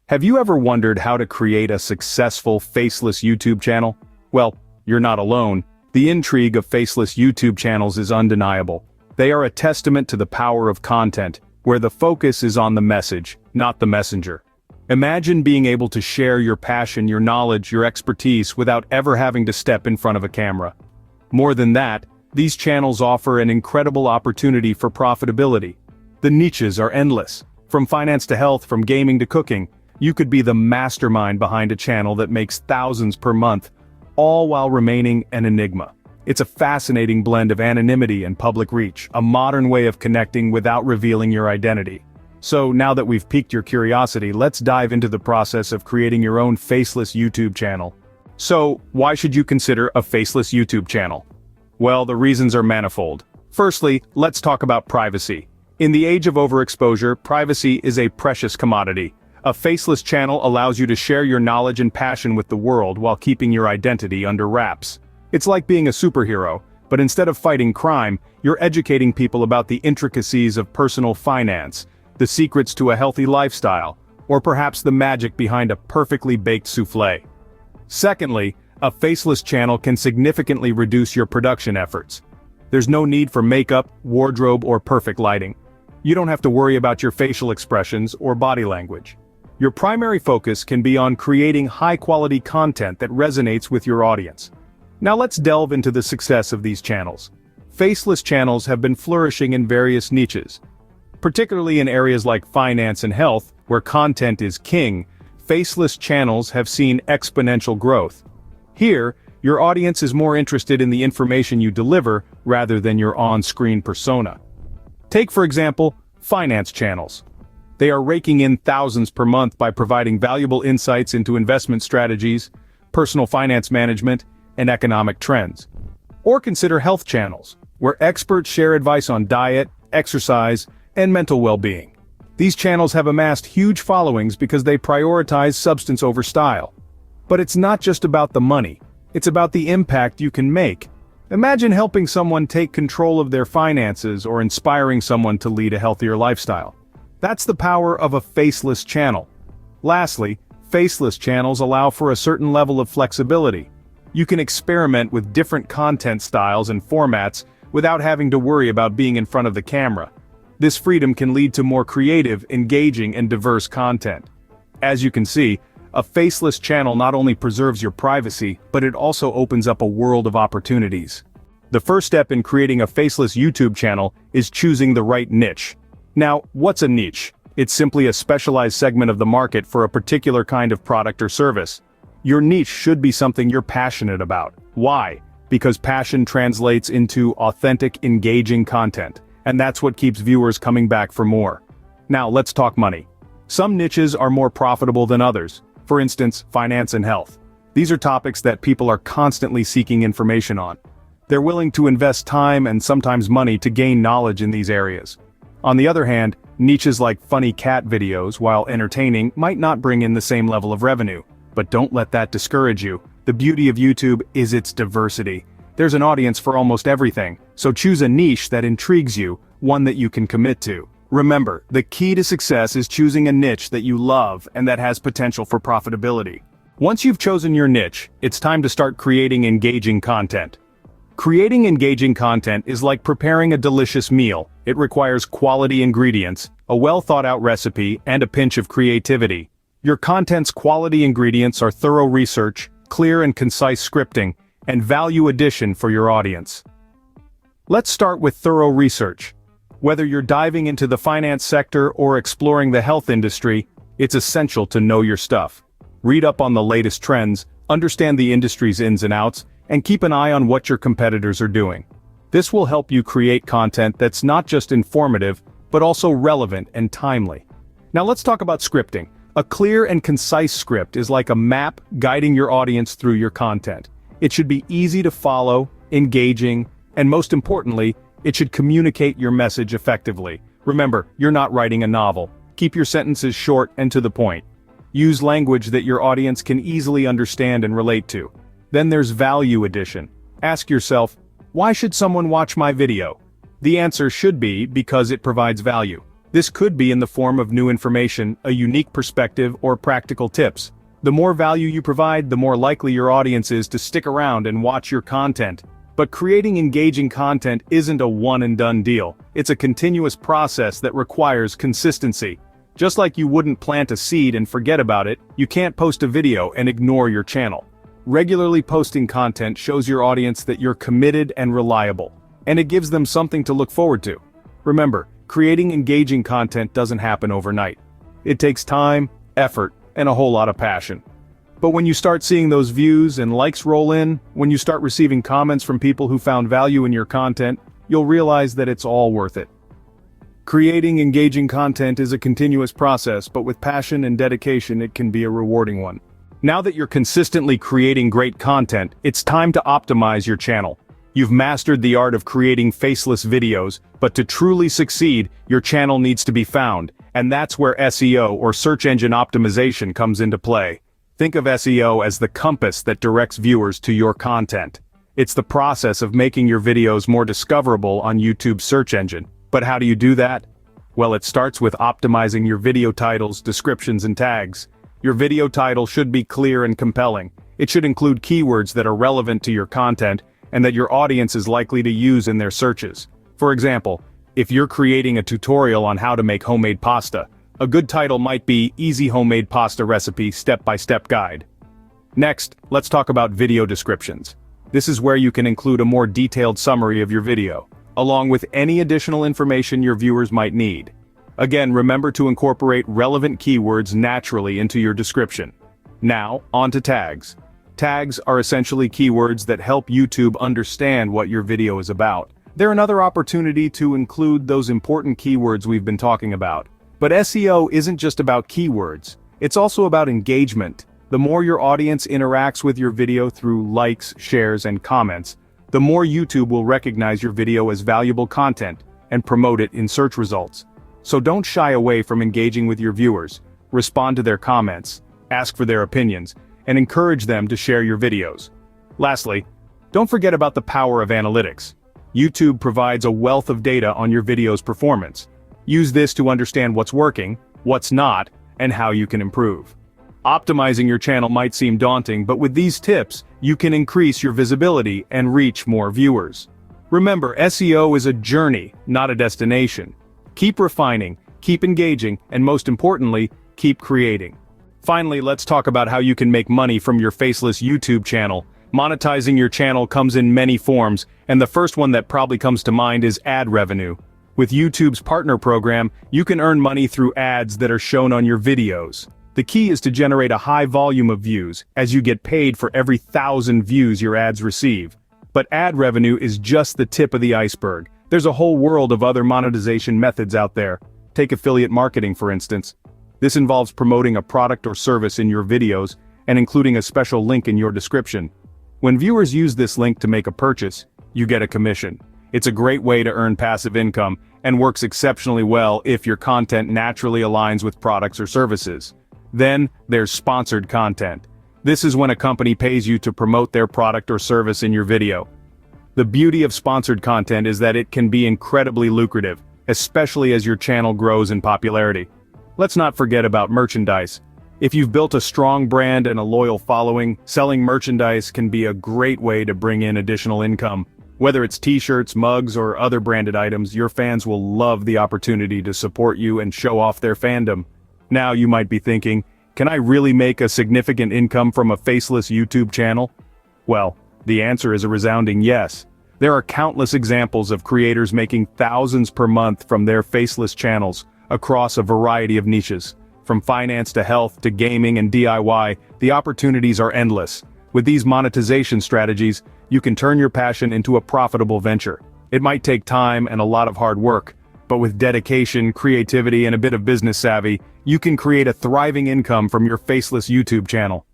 Have you ever wondered how to create a successful faceless YouTube channel? Well, you're not alone. The intrigue of faceless YouTube channels is undeniable. They are a testament to the power of content, where the focus is on the message, not the messenger. Imagine being able to share your passion, your knowledge, your expertise without ever having to step in front of a camera. More than that, these channels offer an incredible opportunity for profitability. The niches are endless. From finance to health, from gaming to cooking, you could be the mastermind behind a channel that makes thousands per month, all while remaining an enigma. It's a fascinating blend of anonymity and public reach, a modern way of connecting without revealing your identity. So now that we've piqued your curiosity, let's dive into the process of creating your own faceless YouTube channel. So, why should you consider a faceless YouTube channel? Well, the reasons are manifold. Firstly, let's talk about privacy. In the age of overexposure, privacy is a precious commodity. A faceless channel allows you to share your knowledge and passion with the world while keeping your identity under wraps. It's like being a superhero, but instead of fighting crime, you're educating people about the intricacies of personal finance, the secrets to a healthy lifestyle, or perhaps the magic behind a perfectly baked souffle. Secondly, a faceless channel can significantly reduce your production efforts. There's no need for makeup, wardrobe, or perfect lighting. You don't have to worry about your facial expressions or body language. Your primary focus can be on creating high-quality content that resonates with your audience. Now let's delve into the success of these channels. Faceless channels have been flourishing in various niches. Particularly in areas like finance and health, where content is king, faceless channels have seen exponential growth. Here, your audience is more interested in the information you deliver rather than your on-screen persona. Take, for example, finance channels. They are raking in thousands per month by providing valuable insights into investment strategies, personal finance management, and economic trends. Or consider health channels, where experts share advice on diet, exercise, and mental well-being. These channels have amassed huge followings because they prioritize substance over style. But it's not just about the money, it's about the impact you can make. Imagine helping someone take control of their finances or inspiring someone to lead a healthier lifestyle. That's the power of a faceless channel. Lastly, faceless channels allow for a certain level of flexibility. You can experiment with different content styles and formats without having to worry about being in front of the camera. This freedom can lead to more creative, engaging, and diverse content. As you can see, a faceless channel not only preserves your privacy, but it also opens up a world of opportunities. The first step in creating a faceless YouTube channel is choosing the right niche. Now, what's a niche? It's simply a specialized segment of the market for a particular kind of product or service. Your niche should be something you're passionate about. Why? Because passion translates into authentic, engaging content, and that's what keeps viewers coming back for more. Now, let's talk money. Some niches are more profitable than others. For instance, finance and health. These are topics that people are constantly seeking information on. They're willing to invest time and sometimes money to gain knowledge in these areas. On the other hand, niches like funny cat videos, while entertaining, might not bring in the same level of revenue. But don't let that discourage you. The beauty of YouTube is its diversity. There's an audience for almost everything, so choose a niche that intrigues you, one that you can commit to. Remember, the key to success is choosing a niche that you love and that has potential for profitability. Once you've chosen your niche, it's time to start creating engaging content. Creating engaging content is like preparing a delicious meal. It requires quality ingredients, a well-thought-out recipe, and a pinch of creativity. Your content's quality ingredients are thorough research, clear and concise scripting, and value addition for your audience. Let's start with thorough research. Whether you're diving into the finance sector or exploring the health industry, it's essential to know your stuff. Read up on the latest trends, understand the industry's ins and outs, and keep an eye on what your competitors are doing. This will help you create content that's not just informative, but also relevant and timely. Now let's talk about scripting. A clear and concise script is like a map guiding your audience through your content. It should be easy to follow, engaging, and most importantly, it should communicate your message effectively. Remember, you're not writing a novel. Keep your sentences short and to the point. Use language that your audience can easily understand and relate to. Then there's value addition. Ask yourself, why should someone watch my video? The answer should be because it provides value. This could be in the form of new information, a unique perspective, or practical tips. The more value you provide, the more likely your audience is to stick around and watch your content. But creating engaging content isn't a one-and-done deal. It's a continuous process that requires consistency. Just like you wouldn't plant a seed and forget about it, you can't post a video and ignore your channel. Regularly posting content shows your audience that you're committed and reliable, and it gives them something to look forward to. Remember, creating engaging content doesn't happen overnight. It takes time, effort, and a whole lot of passion. But when you start seeing those views and likes roll in, when you start receiving comments from people who found value in your content, you'll realize that it's all worth it. Creating engaging content is a continuous process, but with passion and dedication, it can be a rewarding one. Now that you're consistently creating great content, it's time to optimize your channel. You've mastered the art of creating faceless videos, but to truly succeed, your channel needs to be found, and that's where SEO or search engine optimization comes into play. Think of SEO as the compass that directs viewers to your content. It's the process of making your videos more discoverable on YouTube's search engine. But how do you do that? Well, it starts with optimizing your video titles, descriptions, and tags. Your video title should be clear and compelling. It should include keywords that are relevant to your content and that your audience is likely to use in their searches. For example, if you're creating a tutorial on how to make homemade pasta, a good title might be Easy Homemade Pasta Recipe Step-by-Step Guide. Next, let's talk about video descriptions. This is where you can include a more detailed summary of your video, along with any additional information your viewers might need. Again, remember to incorporate relevant keywords naturally into your description. Now, on to tags. Tags are essentially keywords that help YouTube understand what your video is about. They're another opportunity to include those important keywords we've been talking about. But SEO isn't just about keywords. It's also about engagement. The more your audience interacts with your video through likes, shares, and comments, the more YouTube will recognize your video as valuable content and promote it in search results. So don't shy away from engaging with your viewers. Respond to their comments, ask for their opinions, and encourage them to share your videos. Lastly, don't forget about the power of analytics. YouTube provides a wealth of data on your video's performance. Use this to understand what's working, what's not, and how you can improve. Optimizing your channel might seem daunting, but with these tips, you can increase your visibility and reach more viewers. Remember, SEO is a journey, not a destination. Keep refining, keep engaging, and most importantly, keep creating. Finally, let's talk about how you can make money from your faceless YouTube channel. Monetizing your channel comes in many forms, and the first one that probably comes to mind is ad revenue. With YouTube's partner program, you can earn money through ads that are shown on your videos. The key is to generate a high volume of views, as you get paid for every 1,000 views your ads receive. But ad revenue is just the tip of the iceberg. There's a whole world of other monetization methods out there. Take affiliate marketing, for instance. This involves promoting a product or service in your videos and including a special link in your description. When viewers use this link to make a purchase, you get a commission. It's a great way to earn passive income and works exceptionally well if your content naturally aligns with products or services. Then, there's sponsored content. This is when a company pays you to promote their product or service in your video. The beauty of sponsored content is that it can be incredibly lucrative, especially as your channel grows in popularity. Let's not forget about merchandise. If you've built a strong brand and a loyal following, selling merchandise can be a great way to bring in additional income. Whether it's t-shirts, mugs, or other branded items, your fans will love the opportunity to support you and show off their fandom. Now you might be thinking, can I really make a significant income from a faceless YouTube channel? Well, the answer is a resounding yes. There are countless examples of creators making thousands per month from their faceless channels across a variety of niches. From finance to health to gaming and DIY, the opportunities are endless. With these monetization strategies, you can turn your passion into a profitable venture. It might take time and a lot of hard work, but with dedication, creativity, and a bit of business savvy, you can create a thriving income from your faceless YouTube channel.